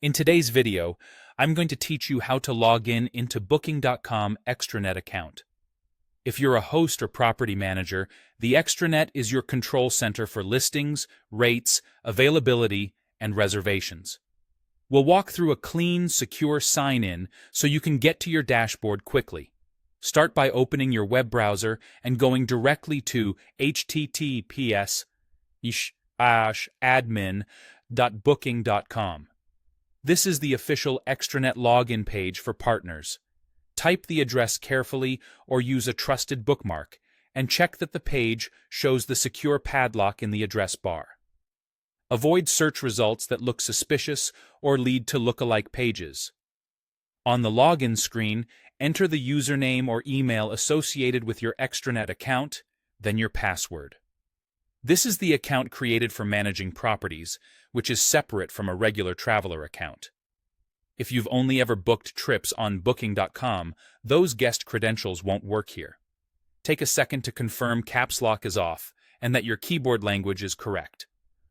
In today's video, I'm going to teach you how to log in into Booking.com Extranet account. If you're a host or property manager, the Extranet is your control center for listings, rates, availability, and reservations. We'll walk through a clean, secure sign-in so you can get to your dashboard quickly. Start by opening your web browser and going directly to https://admin.booking.com. This is the official Extranet login page for partners. Type the address carefully or use a trusted bookmark, and check that the page shows the secure padlock in the address bar. Avoid search results that look suspicious or lead to look-alike pages. On the login screen, enter the username or email associated with your Extranet account, then your password. This is the account created for managing properties, which is separate from a regular traveler account. If you've only ever booked trips on Booking.com, those guest credentials won't work here. Take a second to confirm caps lock is off and that your keyboard language is correct.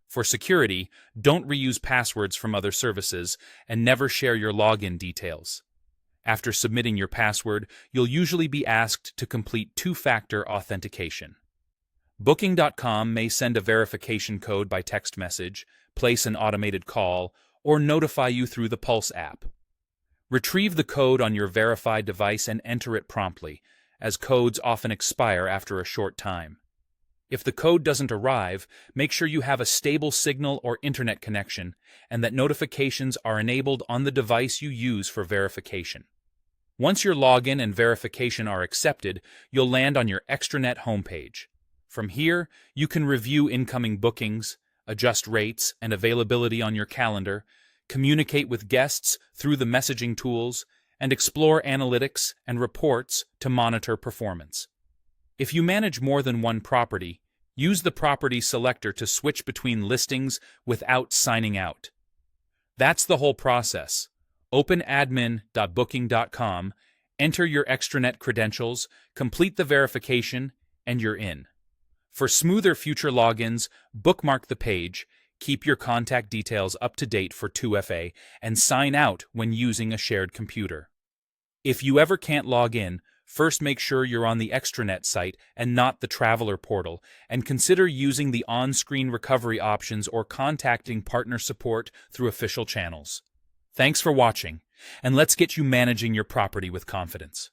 For security, don't reuse passwords from other services and never share your login details. After submitting your password, you'll usually be asked to complete two-factor authentication. Booking.com may send a verification code by text message, place an automated call, or notify you through the Pulse app. Retrieve the code on your verified device and enter it promptly, as codes often expire after a short time. If the code doesn't arrive, make sure you have a stable signal or internet connection and that notifications are enabled on the device you use for verification. Once your login and verification are accepted, you'll land on your Extranet homepage. From here, you can review incoming bookings, adjust rates and availability on your calendar, communicate with guests through the messaging tools, and explore analytics and reports to monitor performance. If you manage more than one property, use the property selector to switch between listings without signing out. That's the whole process. Open admin.booking.com, enter your Extranet credentials, complete the verification, and you're in. For smoother future logins, bookmark the page, keep your contact details up to date for 2FA, and sign out when using a shared computer. If you ever can't log in, first make sure you're on the Extranet site and not the Traveler portal, and consider using the on-screen recovery options or contacting partner support through official channels. Thanks for watching, and let's get you managing your property with confidence.